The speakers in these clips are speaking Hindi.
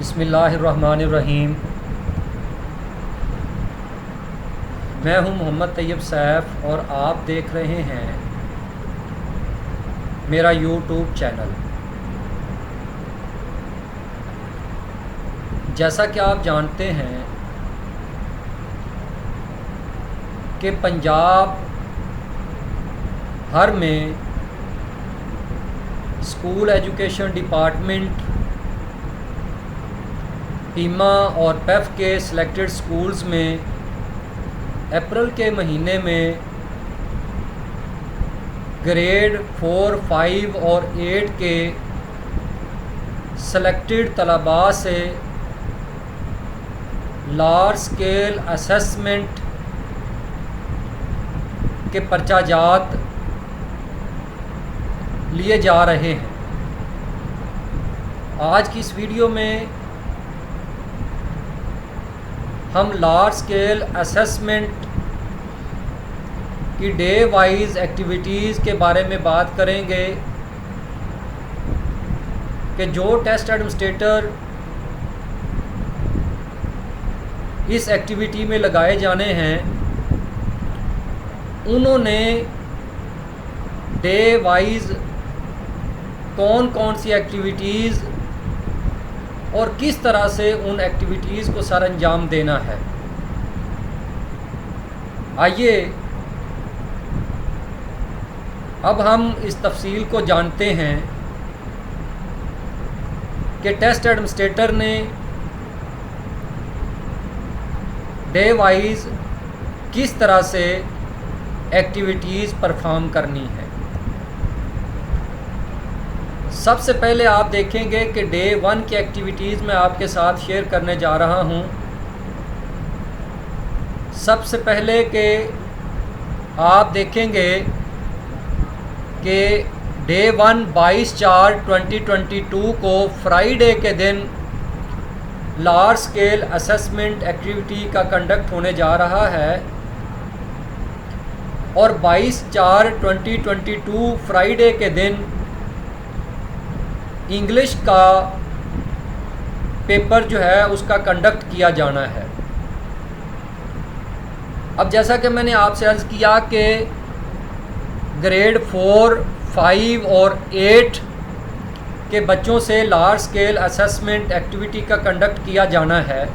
बिस्मिल्लाहिर्रहमानिर्रहीम। मैं हूं मोहम्मद तैयब सैफ और आप देख रहे हैं मेरा यूट्यूब चैनल। जैसा कि आप जानते हैं कि पंजाब भर में स्कूल एजुकेशन डिपार्टमेंट पीमा और पेफ के सिलेक्टेड स्कूल्स में अप्रैल के महीने में ग्रेड 4, 5 और 8 के सेलेक्टेड तलबा से लार्ज स्केल असेसमेंट के पर्चाजात लिए जा रहे हैं। आज की इस वीडियो में हम लार्ज स्केल असेसमेंट की डे वाइज एक्टिविटीज़ के बारे में बात करेंगे कि जो टेस्ट एडमिनिस्ट्रेटर इस एक्टिविटी में लगाए जाने हैं उन्होंने डे वाइज कौन कौन सी एक्टिविटीज़ और किस तरह से उन एक्टिविटीज़ को सर अंजाम देना है। आइए अब हम इस तफसील को जानते हैं कि टेस्ट एडमिनिस्ट्रेटर ने डे वाइज किस तरह से एक्टिविटीज़ परफॉर्म करनी है। सबसे पहले आप देखेंगे कि डे 1 की एक्टिविटीज़ मैं आपके साथ शेयर करने जा रहा हूं। सबसे पहले कि आप देखेंगे कि डे 1 22/4/2022 को फ्राइडे के दिन लार्ज स्केल असेसमेंट एक्टिविटी का कंडक्ट होने जा रहा है और 22/4/2022 फ्राइडे के दिन इंग्लिश का पेपर जो है उसका कंडक्ट किया जाना है। अब जैसा कि मैंने आपसे अर्ज़ किया कि ग्रेड 4, 5 और 8 के बच्चों से लार्ज स्केल असेसमेंट एक्टिविटी का कंडक्ट किया जाना है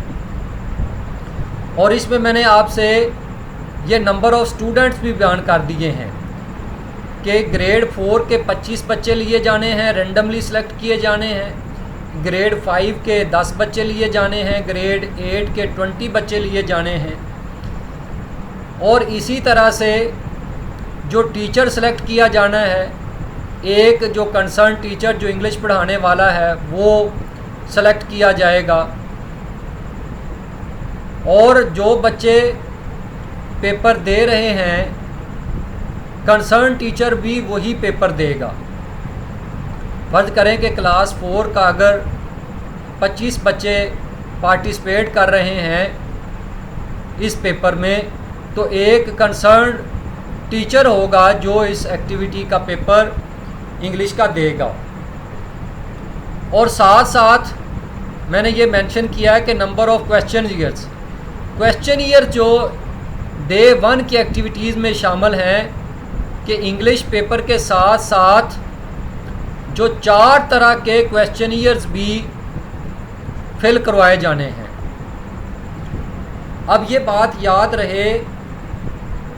और इसमें मैंने आपसे ये नंबर ऑफ़ स्टूडेंट्स भी बयान कर दिए हैं कि ग्रेड 4 के 25 बच्चे लिए जाने हैं, रेंडमली सेलेक्ट किए जाने हैं। ग्रेड 5 के 10 बच्चे लिए जाने हैं, ग्रेड 8 के 20 बच्चे लिए जाने हैं। और इसी तरह से जो टीचर सेलेक्ट किया जाना है, एक जो कंसर्न टीचर जो इंग्लिश पढ़ाने वाला है वो सेलेक्ट किया जाएगा और जो बच्चे पेपर दे रहे हैं कंसर्न टीचर भी वही पेपर देगा। फर्ज करें कि क्लास 4 का अगर 25 बच्चे पार्टिसिपेट कर रहे हैं इस पेपर में तो एक कंसर्न टीचर होगा जो इस एक्टिविटी का पेपर इंग्लिश का देगा। और साथ साथ मैंने ये मेंशन किया है कि नंबर ऑफ़ क्वेश्चन ईयर जो डे 1 की एक्टिविटीज़ में शामिल हैं कि इंग्लिश पेपर के साथ साथ जो 4 तरह के क्वेश्चनियर्स भी फिल करवाए जाने हैं। अब ये बात याद रहे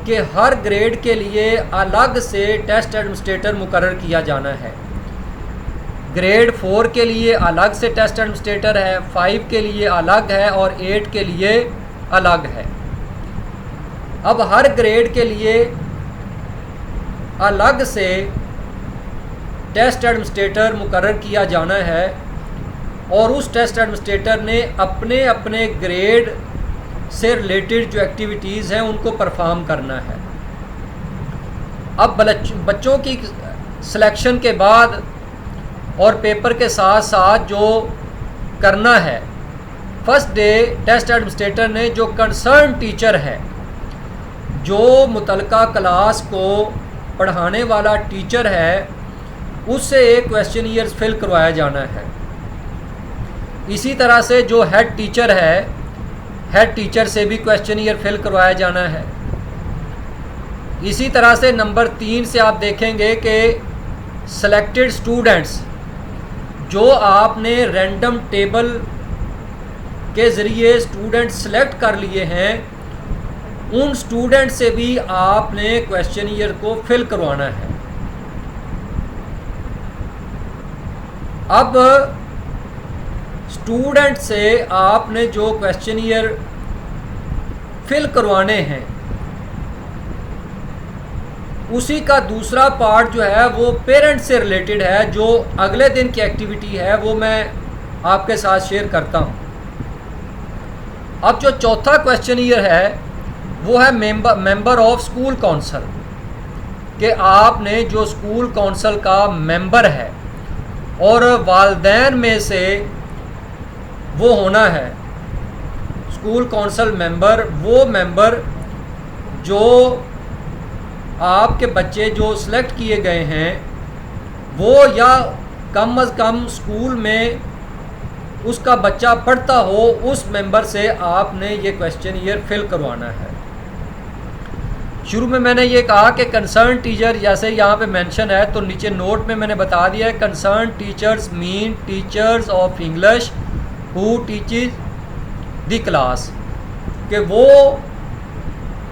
कि हर ग्रेड के लिए अलग से टेस्ट एडमिनिस्ट्रेटर मुकर्रर किया जाना है। ग्रेड 4 के लिए अलग से टेस्ट एडमिनिस्ट्रेटर है, 5 के लिए अलग है और 8 के लिए अलग है। अब हर ग्रेड के लिए अलग से टेस्ट एडमिनिस्ट्रेटर मुकर्रर किया जाना है और उस टेस्ट एडमिनिस्ट्रेटर ने अपने अपने ग्रेड से रिलेटेड जो एक्टिविटीज़ हैं उनको परफॉर्म करना है। अब बच्चों की सिलेक्शन के बाद और पेपर के साथ साथ जो करना है, फर्स्ट डे टेस्ट एडमिनिस्ट्रेटर ने जो कंसर्न टीचर है, जो मुतलका क्लास को पढ़ाने वाला टीचर है, उससे एक क्वेश्चनियर फिल करवाया जाना है। इसी तरह से जो हेड टीचर है, हेड टीचर से भी क्वेश्चनियर फिल करवाया जाना है। इसी तरह से नंबर 3 से आप देखेंगे कि सेलेक्टेड स्टूडेंट्स, जो आपने रैंडम टेबल के ज़रिए स्टूडेंट सेलेक्ट कर लिए हैं, उन स्टूडेंट से भी आपने क्वेश्चनियर को फिल करवाना है। अब स्टूडेंट से आपने जो क्वेश्चनियर फिल करवाने हैं, उसी का दूसरा पार्ट जो है वो पेरेंट्स से रिलेटेड है। जो अगले दिन की एक्टिविटी है वो मैं आपके साथ शेयर करता हूँ। अब जो चौथा क्वेश्चनियर है वो है मेंबर ऑफ स्कूल काउंसिल, कि आपने जो स्कूल काउंसिल का मेंबर है और वालिदैन में से वो होना है स्कूल काउंसिल मेंबर, वो मेंबर जो आपके बच्चे जो सिलेक्ट किए गए हैं वो या कम अज़ कम स्कूल में उसका बच्चा पढ़ता हो, उस मेंबर से आपने ये क्वेश्चनियर फिल करवाना है। शुरू में मैंने ये कहा कि कंसर्न टीचर, जैसे यहाँ पे मेंशन है तो नीचे नोट में मैंने बता दिया है, concern teachers mean teachers of English who teaches the class, कि वो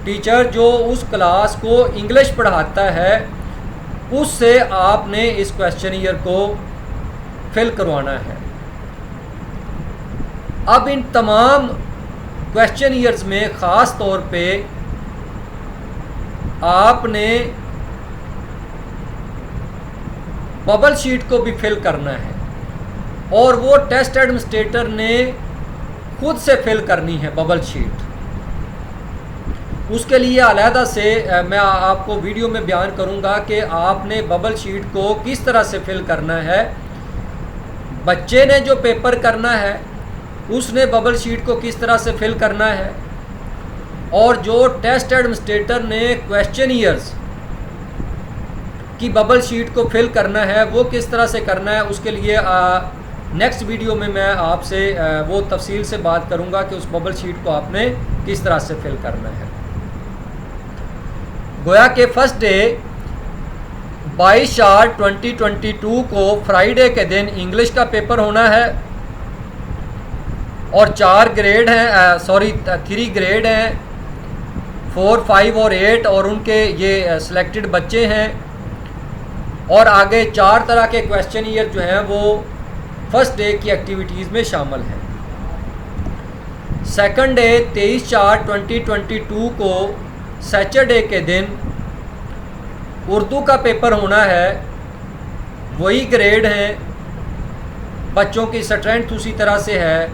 टीचर जो उस क्लास को इंग्लिश पढ़ाता है, उससे आपने इस क्वेश्चनियर को फिल करवाना है। अब इन तमाम क्वेश्चनियर्स में ख़ास तौर पे आपने बबल शीट को भी फिल करना है, और वो टेस्ट एडमिनिस्ट्रेटर ने खुद से फिल करनी है बबल शीट। उसके लिए अलहदा से मैं आपको वीडियो में बयान करूंगा कि आपने बबल शीट को किस तरह से फिल करना है। बच्चे ने जो पेपर करना है उसने बबल शीट को किस तरह से फिल करना है, और जो टेस्ट एडमिनिस्ट्रेटर ने क्वेश्चनियर्स की बबल शीट को फिल करना है वो किस तरह से करना है। उसके लिए नेक्स्ट वीडियो में मैं आपसे वो तफसील से बात करूंगा कि उस बबल शीट को आपने किस तरह से फिल करना है। गोया के फर्स्ट डे 22/4/2022 को फ्राइडे के दिन इंग्लिश का पेपर होना है, और 4 ग्रेड हैं, 3 ग्रेड हैं, 4, 5 और 8, और उनके ये सिलेक्टेड बच्चे हैं। और आगे 4 तरह के क्वेश्चनियर जो हैं वो फर्स्ट डे की एक्टिविटीज़ में शामिल हैं। सेकंड डे 23/4/2022 को सैटरडे के दिन उर्दू का पेपर होना है, वही ग्रेड हैं, बच्चों की स्ट्रेंथ उसी तरह से है।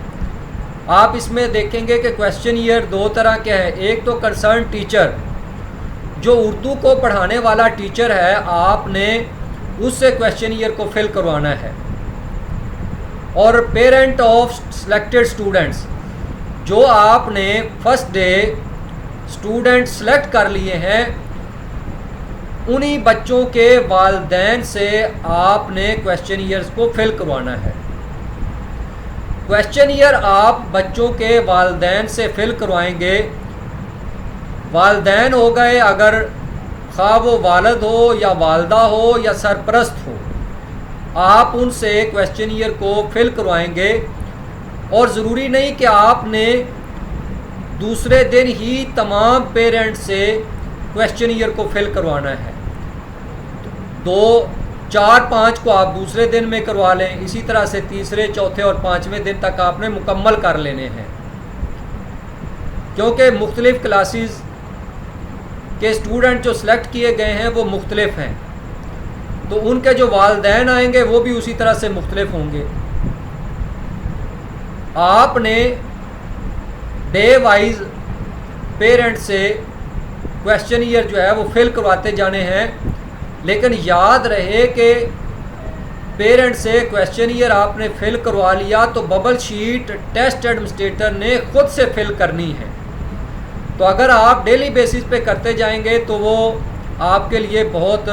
आप इसमें देखेंगे कि क्वेश्चनियर 2 तरह के हैं। एक तो कंसर्न टीचर, जो उर्दू को पढ़ाने वाला टीचर है, आपने उससे क्वेश्चनियर को फिल करवाना है। और पेरेंट ऑफ सिलेक्टेड स्टूडेंट्स, जो आपने फर्स्ट डे स्टूडेंट सेलेक्ट कर लिए हैं, उन्हीं बच्चों के वालिदैन से आपने क्वेश्चनियर्स को फिल करवाना है। क्वेश्चनियर आप बच्चों के वालिदैन से फिल करवाएंगे। वालिदैन हो गए अगर खा वो वालिद हो या वालदा हो या सरपरस्त हो, आप उनसे क्वेश्चनियर को फिल करवाएंगे। और ज़रूरी नहीं कि आपने दूसरे दिन ही तमाम पेरेंट्स से क्वेश्चनियर को फिल करवाना है। 2, 4, 5 को आप दूसरे दिन में करवा लें। इसी तरह से तीसरे, चौथे और 5वें दिन तक आपने मुकम्मल कर लेने हैं, क्योंकि मुख्तलिफ़ क्लासेस के स्टूडेंट जो सिलेक्ट किए गए हैं वो मुख्तलिफ हैं, तो उनके जो वालिदैन आएंगे वो भी उसी तरह से मुख्तलिफ होंगे। आपने डे वाइज पेरेंट से क्वेश्चनियर जो है वो फिल करवाते जाने हैं, लेकिन याद रहे कि पेरेंट से क्वेश्चनियर आपने फिल करवा लिया तो बबल शीट टेस्ट एडमिनिस्ट्रेटर ने खुद से फिल करनी है। तो अगर आप डेली बेसिस पे करते जाएंगे तो वो आपके लिए बहुत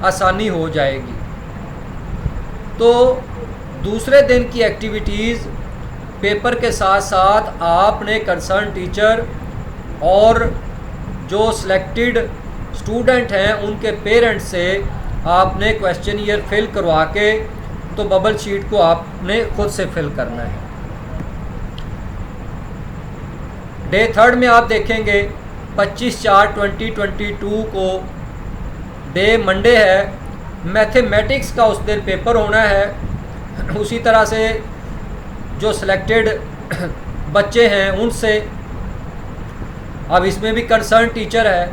आसानी हो जाएगी। तो दूसरे दिन की एक्टिविटीज़ पेपर के साथ साथ आपने कंसर्न टीचर और जो सिलेक्टेड स्टूडेंट हैं उनके पेरेंट्स से आपने क्वेश्चनियर फिल करवा के तो बबल शीट को आपने खुद से फिल करना है। डे 3 में आप देखेंगे 25/4/2022 को डे मंडे है, मैथमेटिक्स का उस दिन पेपर होना है। उसी तरह से जो सिलेक्टेड बच्चे हैं उनसे, अब इसमें भी कंसर्न टीचर है,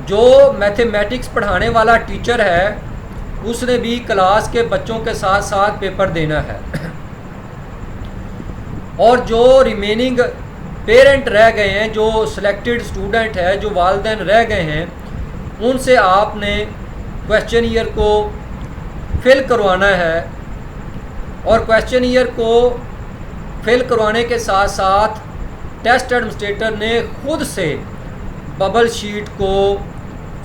जो मैथमेटिक्स पढ़ाने वाला टीचर है उसने भी क्लास के बच्चों के साथ साथ पेपर देना है। और जो रिमेनिंग पेरेंट रह गए हैं, जो सिलेक्टेड स्टूडेंट है, जो वालिदैन रह गए हैं, उनसे आपने क्वेश्चनियर को फिल करवाना है। और क्वेश्चनियर को फिल करवाने के साथ साथ टेस्ट एडमिनिस्ट्रेटर ने खुद से बबल शीट को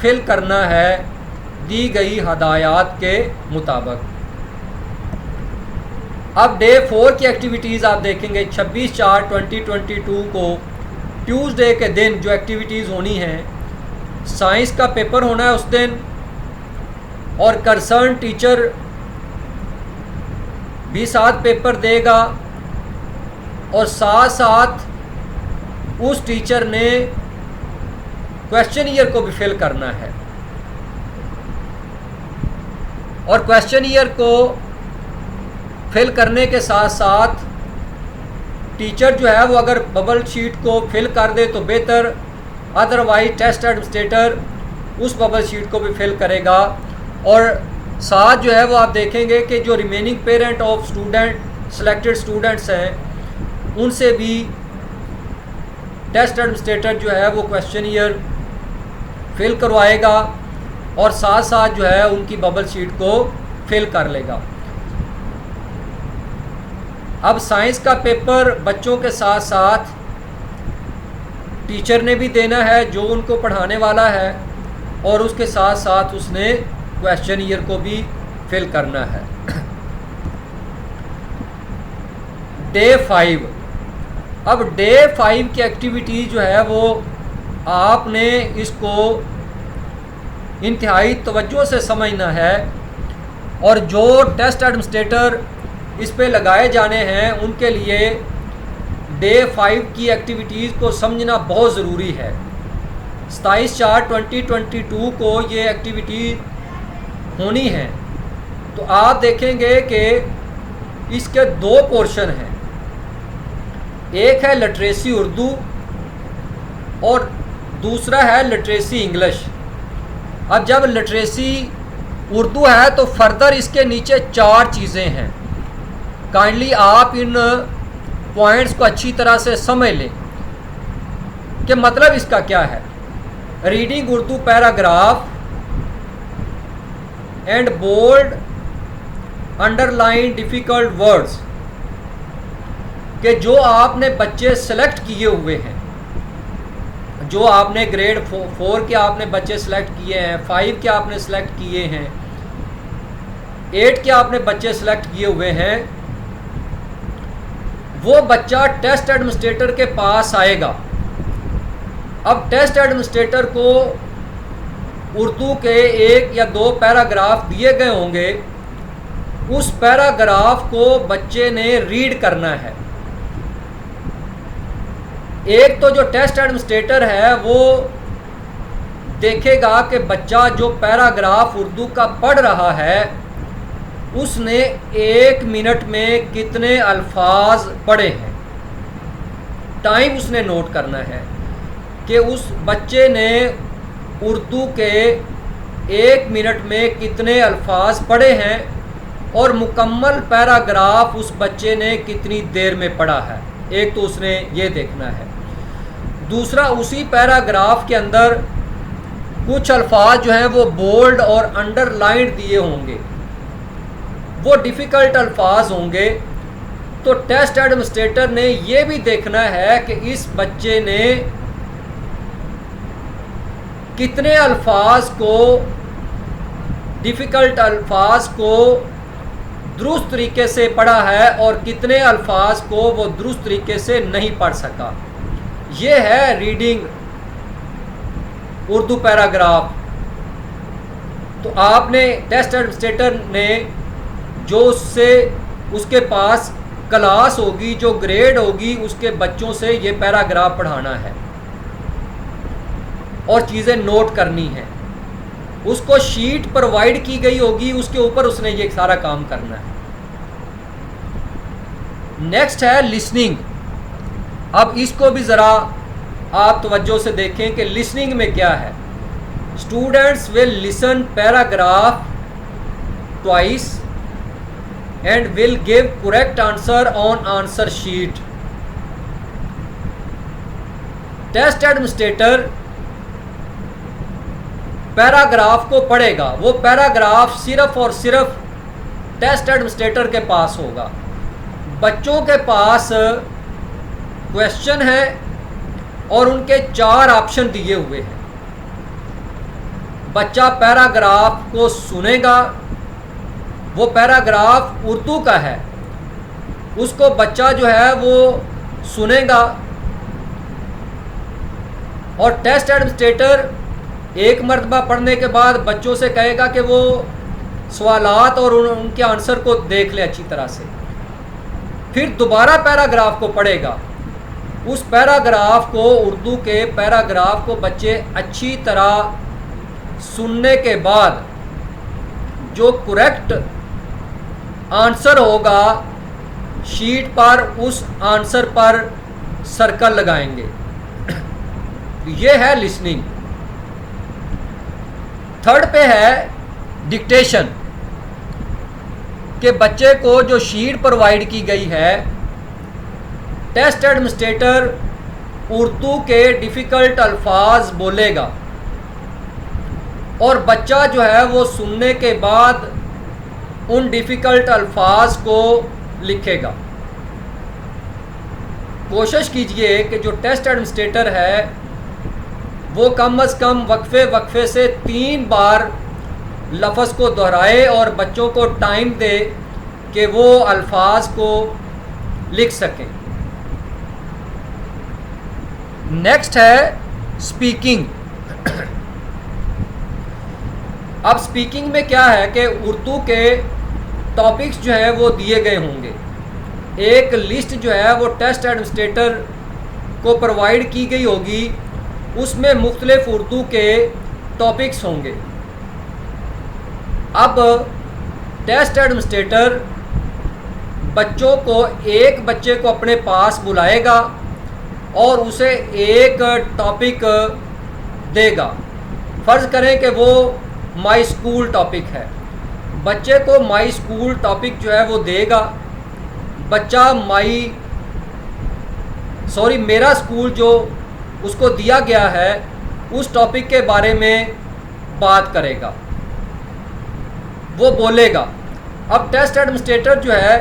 फिल करना है दी गई हदायत के मुताबिक। अब डे 4 की एक्टिविटीज़ आप देखेंगे 26/4/2022 को ट्यूसडे के दिन जो एक्टिविटीज़ होनी हैं, साइंस का पेपर होना है उस दिन और कंसर्न टीचर भी साथ पेपर देगा और साथ साथ उस टीचर ने क्वेश्चनियर को भी फिल करना है। और क्वेश्चनियर को फिल करने के साथ साथ टीचर जो है वो अगर बबल शीट को फिल कर दे तो बेहतर, अदरवाइज टेस्ट एडमिनिस्ट्रेटर उस बबल शीट को भी फिल करेगा। और साथ जो है वो आप देखेंगे कि जो remaining parent of student selected students हैं उनसे भी टेस्ट एडमिनिस्ट्रेटर जो है वो क्वेश्चनियर फिल करवाएगा और साथ साथ जो है उनकी बबल शीट को फिल कर लेगा। अब साइंस का पेपर बच्चों के साथ साथ टीचर ने भी देना है जो उनको पढ़ाने वाला है और उसके साथ साथ उसने क्वेश्चनियर को भी फिल करना है। डे 5, अब डे 5 की एक्टिविटी जो है वो आपने इसको इंतहाई तवज्जो से समझना है और जो टेस्ट एडमिनिस्ट्रेटर इस पे लगाए जाने हैं उनके लिए डे 5 की एक्टिविटीज़ को समझना बहुत ज़रूरी है। 27/4/2022 को ये एक्टिविटी होनी है। तो आप देखेंगे कि इसके 2 पोर्शन हैं, एक है लिटरेसी उर्दू और दूसरा है लिटरेसी इंग्लिश। अब जब लिटरेसी उर्दू है तो फर्दर इसके नीचे 4 चीज़ें हैं। काइंडली आप इन पॉइंट्स को अच्छी तरह से समझ लें कि मतलब इसका क्या है। Reading Urdu paragraph and bold underline difficult words के जो आपने बच्चे सेलेक्ट किए हुए हैं, जो आपने ग्रेड 4 के आपने बच्चे सेलेक्ट किए हैं, 5 के आपने सेलेक्ट किए हैं, 8 के आपने बच्चे सेलेक्ट किए हुए हैं, वो बच्चा टेस्ट एडमिनिस्ट्रेटर के पास आएगा। अब टेस्ट एडमिनिस्ट्रेटर को उर्दू के 1 या 2 पैराग्राफ दिए गए होंगे, उस पैराग्राफ को बच्चे ने रीड करना है। एक तो जो टेस्ट एडमिनिस्ट्रेटर है वो देखेगा कि बच्चा जो पैराग्राफ उर्दू का पढ़ रहा है उसने 1 मिनट में कितने अल्फाज पढ़े हैं। टाइम उसने नोट करना है कि उस बच्चे ने उर्दू के 1 मिनट में कितने अल्फाज पढ़े हैं और मुकम्मल पैराग्राफ उस बच्चे ने कितनी देर में पढ़ा है। एक तो उसने ये देखना है। दूसरा, उसी पैराग्राफ के अंदर कुछ अल्फाज जो हैं वो बोल्ड और अंडरलाइंड दिए होंगे, वो डिफ़िकल्ट अल्फाज होंगे। तो टेस्ट एडमिनिस्ट्रेटर ने ये भी देखना है कि इस बच्चे ने कितने अल्फाज को, डिफ़िकल्ट अल्फाज को दुरुस्त तरीके से पढ़ा है और कितने अल्फाज को वो दुरुस्त तरीके से नहीं पढ़ सका। ये है रीडिंग उर्दू पैराग्राफ। तो आपने टेस्ट एडमिनिस्ट्रेटर ने जो उसके पास क्लास होगी, जो ग्रेड होगी, उसके बच्चों से ये पैराग्राफ पढ़ाना है और चीज़ें नोट करनी है। उसको शीट प्रोवाइड की गई होगी, उसके ऊपर उसने ये सारा काम करना है। नेक्स्ट है लिसनिंग। अब इसको भी ज़रा आप तवज्जो से देखें कि लिसनिंग में क्या है। Students will listen paragraph twice and will give correct answer on answer sheet. Test administrator paragraph को पढ़ेगा। वो पैराग्राफ सिर्फ और सिर्फ टेस्ट एडमिनिस्ट्रेटर के पास होगा। बच्चों के पास क्वेश्चन है और उनके 4 ऑप्शन दिए हुए हैं। बच्चा पैराग्राफ को सुनेगा। वो पैराग्राफ उर्दू का है, उसको बच्चा जो है वो सुनेगा और टेस्ट एडमिनिस्ट्रेटर एक मरतबा पढ़ने के बाद बच्चों से कहेगा कि वो सवालात और उनके आंसर को देख ले अच्छी तरह से। फिर दोबारा पैराग्राफ को पढ़ेगा। उस पैराग्राफ को, उर्दू के पैराग्राफ को बच्चे अच्छी तरह सुनने के बाद जो करेक्ट आंसर होगा शीट पर, उस आंसर पर सर्कल लगाएंगे। ये है लिसनिंग। थर्ड पे है डिक्टेशन, कि बच्चे को जो शीट प्रोवाइड की गई है, टेस्ट एडमिनिस्ट्रेटर उर्दू के डिफ़िकल्ट अल्फाज बोलेगा और बच्चा जो है वो सुनने के बाद उन डिफ़िकल्ट अल्फाज को लिखेगा। कोशिश कीजिए कि जो टेस्ट एडमिनिस्ट्रेटर है वो कम अज़ कम वक्फे से 3 बार लफ्ज़ को दोहराए और बच्चों को टाइम दे कि वो अल्फाज को लिख सकें। नेक्स्ट है स्पीकिंग। अब स्पीकिंग में क्या है कि उर्दू के टॉपिक्स जो है वो दिए गए होंगे। एक लिस्ट जो है वो टेस्ट एडमिनिस्ट्रेटर को प्रोवाइड की गई होगी, उसमें मुख्तलिफ उर्दू के टॉपिक्स होंगे। अब टेस्ट एडमिनिस्ट्रेटर बच्चों को, एक बच्चे को अपने पास बुलाएगा और उसे एक टॉपिक देगा। फ़र्ज़ करें कि वो माई स्कूल टॉपिक है। बच्चे को माई स्कूल टॉपिक जो है वो देगा। बच्चा मेरा स्कूल जो उसको दिया गया है उस टॉपिक के बारे में बात करेगा, वो बोलेगा। अब टेस्ट एडमिनिस्ट्रेटर जो है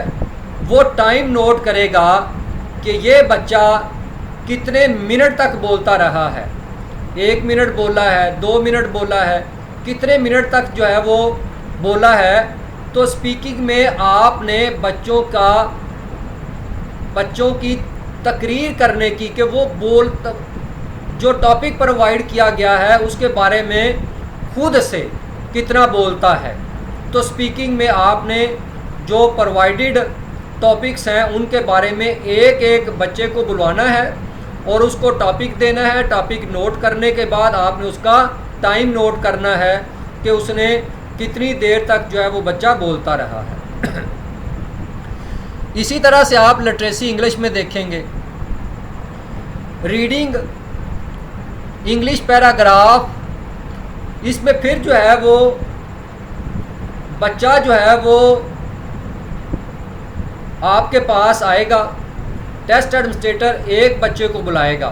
वो टाइम नोट करेगा कि ये बच्चा कितने मिनट तक बोलता रहा है। 1 मिनट बोला है, 2 मिनट बोला है, कितने मिनट तक जो है वो बोला है। तो स्पीकिंग में आपने बच्चों की तकरीर करने की कि वो जो टॉपिक प्रोवाइड किया गया है उसके बारे में खुद से कितना बोलता है। तो स्पीकिंग में आपने जो प्रोवाइडेड टॉपिक्स हैं उनके बारे में एक एक बच्चे को बुलवाना है और उसको टॉपिक देना है। टॉपिक नोट करने के बाद आपने उसका टाइम नोट करना है कि उसने कितनी देर तक जो है वो बच्चा बोलता रहा है। इसी तरह से आप लिटरेसी इंग्लिश में देखेंगे, रीडिंग इंग्लिश पैराग्राफ, इसमें फिर जो है वो बच्चा जो है वो आपके पास आएगा। टेस्ट एडमिनिस्ट्रेटर एक बच्चे को बुलाएगा,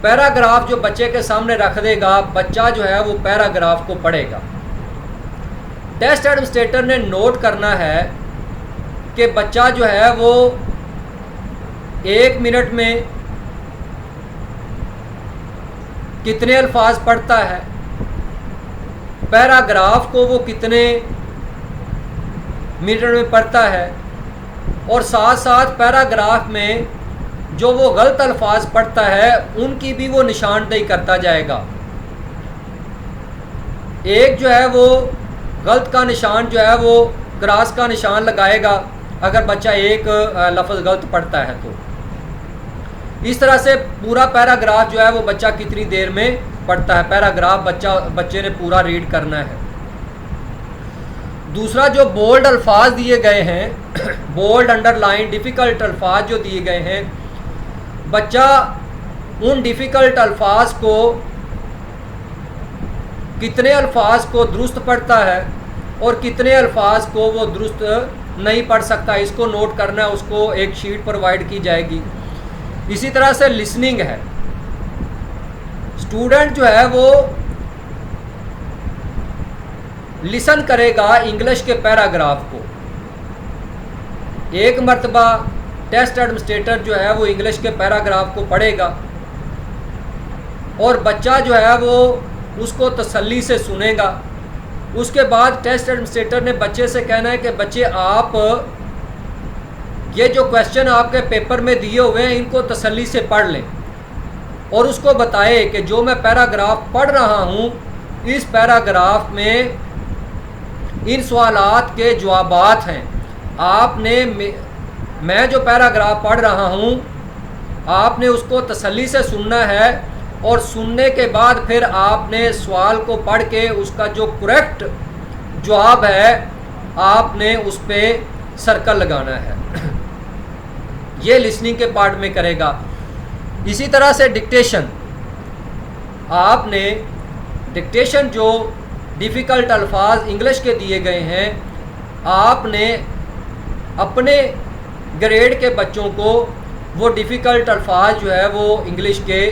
पैराग्राफ जो बच्चे के सामने रख देगा, बच्चा जो है वो पैराग्राफ को पढ़ेगा। टेस्ट एडमिनिस्ट्रेटर ने नोट करना है कि बच्चा जो है वो 1 मिनट में कितने अल्फाज पढ़ता है, पैराग्राफ को वो कितने मिनट में पढ़ता है, और साथ साथ पैराग्राफ में जो वो गलत अल्फाज पढ़ता है उनकी भी वो निशानदेही करता जाएगा। एक जो है वो गलत का निशान जो है वो क्रॉस का निशान लगाएगा अगर बच्चा एक लफ्ज़ गलत पढ़ता है। तो इस तरह से पूरा पैराग्राफ जो है वो बच्चा कितनी देर में पढ़ता है, पैराग्राफ बच्चे ने पूरा रीड करना है। दूसरा, जो बोल्ड अल्फाज दिए गए हैं, बोल्ड, अंडरलाइन, डिफ़िकल्ट अल्फाज जो दिए गए हैं, बच्चा उन डिफ़िकल्ट अल्फाज को, कितने अल्फाज को दुरुस्त पढ़ता है और कितने अल्फाज को वो दुरुस्त नहीं पढ़ सकता, इसको नोट करना है, उसको एक शीट प्रोवाइड की जाएगी। इसी तरह से लिसनिंग है। स्टूडेंट जो है वो लिसन करेगा इंग्लिश के पैराग्राफ को। एक मर्तबा टेस्ट एडमिनिस्ट्रेटर जो है वो इंग्लिश के पैराग्राफ को पढ़ेगा और बच्चा जो है वो उसको तसल्ली से सुनेगा। उसके बाद टेस्ट एडमिनिस्ट्रेटर ने बच्चे से कहना है कि बच्चे, आप ये जो क्वेश्चन आपके पेपर में दिए हुए हैं इनको तसल्ली से पढ़ लें, और उसको बताए कि जो मैं पैराग्राफ पढ़ रहा हूँ इस पैराग्राफ में इन सवालात के जवाबात हैं। आपने, मैं जो पैराग्राफ पढ़ रहा हूँ आपने उसको तसल्ली से सुनना है, और सुनने के बाद फिर आपने सवाल को पढ़ के उसका जो करेक्ट जवाब है आपने उस पर सर्कल लगाना है। ये लिसनिंग के पार्ट में करेगा। इसी तरह से डिक्टेशन, आपने डिक्टेशन जो डिफ़िकल्ट अल्फाज इंग्लिश के दिए गए हैं, आपने अपने ग्रेड के बच्चों को वो डिफ़िकल्ट अल्फाज जो है वो इंग्लिश के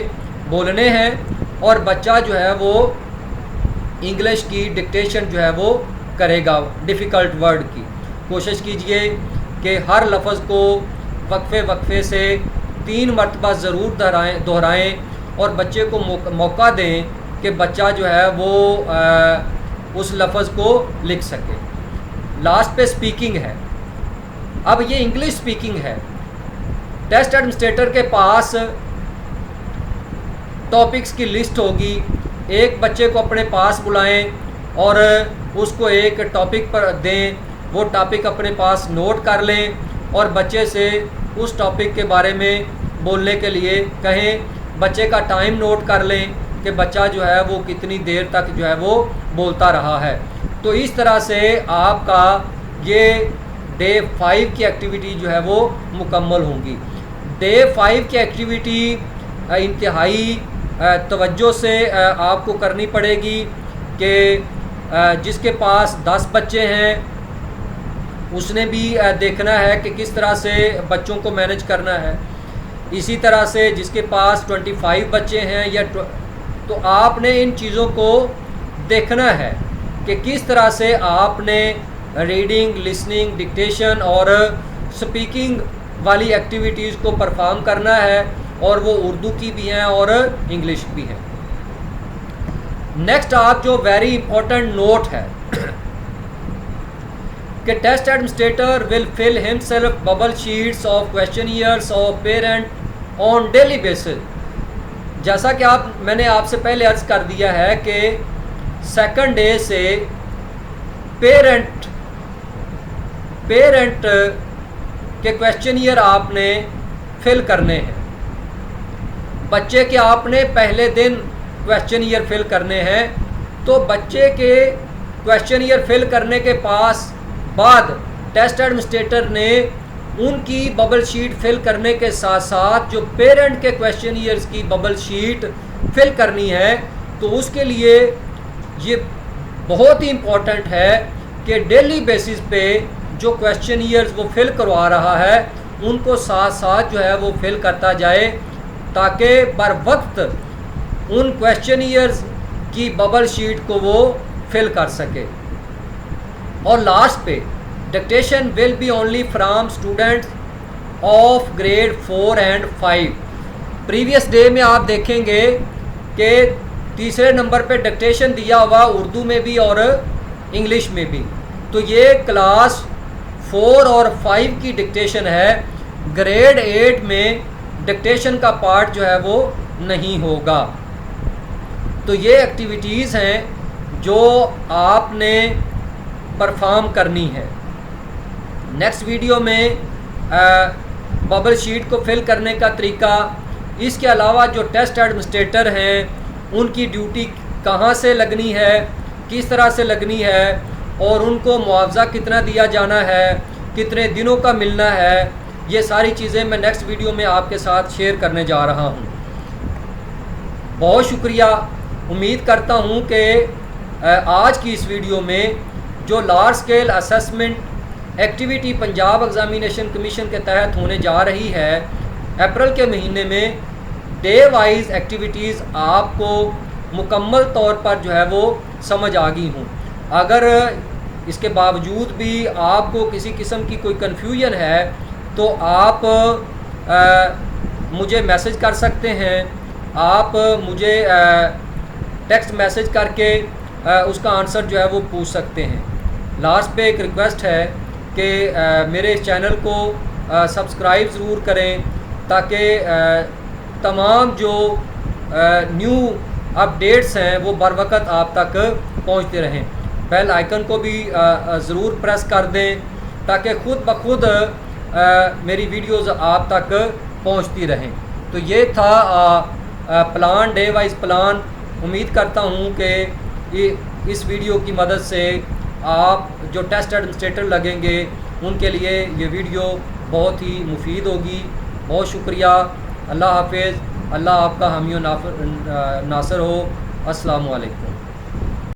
बोलने हैं, और बच्चा जो है वो इंग्लिश की डिक्टेशन जो है वो करेगा डिफ़िकल्ट वर्ड की। कोशिश कीजिए कि हर लफ्ज़ को वक्फे वक्फे से 3 मरतबा ज़रूर दोहराएँ और बच्चे को मौका दें कि बच्चा जो है वो उस लफ्ज़ को लिख सके। लास्ट पे स्पीकिंग है। अब ये इंग्लिश स्पीकिंग है। टेस्ट एडमिनिस्ट्रेटर के पास टॉपिक्स की लिस्ट होगी। एक बच्चे को अपने पास बुलाएं और उसको एक टॉपिक पर दें, वो टॉपिक अपने पास नोट कर लें और बच्चे से उस टॉपिक के बारे में बोलने के लिए कहें। बच्चे का टाइम नोट कर लें कि बच्चा जो है वो कितनी देर तक जो है वो बोलता रहा है। तो इस तरह से आपका ये डे 5 की एक्टिविटी जो है वो मुकम्मल होंगी। डे 5 की एक्टिविटी इंतहाई तवज्जो से आपको करनी पड़ेगी कि जिसके पास 10 बच्चे हैं उसने भी देखना है कि किस तरह से बच्चों को मैनेज करना है। इसी तरह से जिसके पास 25 बच्चे हैं या तो आपने इन चीज़ों को देखना है कि किस तरह से आपने रीडिंग, लिसनिंग, डिक्टेशन और स्पीकिंग वाली एक्टिविटीज़ को परफॉर्म करना है, और वो उर्दू की भी हैं और इंग्लिश भी हैं। नेक्स्ट आप जो वेरी इंपॉर्टेंट नोट है कि test administrator will fill himself bubble sheets of questionnaires of parent on daily basis. जैसा कि मैंने आपसे पहले अर्ज कर दिया है कि सेकंड डे से पेरेंट के क्वेश्चनियर आपने फिल करने हैं। बच्चे के आपने पहले दिन क्वेश्चनियर फिल करने हैं, तो बच्चे के क्वेश्चनियर फिल करने के बाद टेस्ट एडमिनिस्ट्रेटर ने उनकी बबल शीट फिल करने के साथ साथ जो पेरेंट के क्वेश्चनियर्स की बबल शीट फिल करनी है, तो उसके लिए ये बहुत ही इम्पोर्टेंट है कि डेली बेसिस पे जो क्वेश्चनियर्स वो फिल करवा रहा है उनको साथ साथ जो है वो फिल करता जाए, ताकि बर वक्त उन क्वेश्चनियर्स की बबल शीट को वो फिल कर सके। और लास्ट पे dictation will be only from students of grade 4 and 5। Previous day में आप देखेंगे कि तीसरे नंबर पे डिक्टेशन दिया हुआ उर्दू में भी और इंग्लिश में भी। तो ये क्लास 4 और 5 की डिक्टेशन है, ग्रेड 8 में डिक्टेशन का पार्ट जो है वो नहीं होगा। तो ये एक्टिविटीज़ हैं जो आपने परफॉर्म करनी है। नेक्स्ट वीडियो में बबल शीट को फिल करने का तरीका, इसके अलावा जो टेस्ट एडमिनिस्ट्रेटर हैं उनकी ड्यूटी कहाँ से लगनी है, किस तरह से लगनी है, और उनको मुआवजा कितना दिया जाना है, कितने दिनों का मिलना है, ये सारी चीज़ें मैं नेक्स्ट वीडियो में आपके साथ शेयर करने जा रहा हूँ। बहुत शुक्रिया। उम्मीद करता हूँ कि आज की इस वीडियो में जो large scale assessment activity Punjab examination commission के तहत होने जा रही है अप्रैल के महीने में, डे वाइज एक्टिविटीज़ आपको मुकम्मल तौर पर जो है वो समझ आ गई हूँ। अगर इसके बावजूद भी आपको किसी किस्म की कोई कन्फ्यूजन है तो आप मुझे मैसेज कर सकते हैं, आप मुझे टेक्स्ट मैसेज करके उसका आंसर जो है वो पूछ सकते हैं। लास्ट पे एक रिक्वेस्ट है कि मेरे इस चैनल को सब्सक्राइब ज़रूर करें ताकि तमाम जो न्यू अपडेट्स हैं वो बर वक्त आप तक पहुंचते रहें। बेल आइकन को भी ज़रूर प्रेस कर दें ताकि ख़ुद ब खुद मेरी वीडियोस आप तक पहुंचती रहें। तो ये था प्लान, डे वाइज प्लान। उम्मीद करता हूं कि इस वीडियो की मदद से आप जो टेस्ट एडमिनिस्ट्रेटर लगेंगे उनके लिए ये वीडियो बहुत ही मुफीद होगी। बहुत शुक्रिया। अल्लाह हाफिज़। अल्लाह आपका हामी नासर हो। अस्सलामु अलैकुम।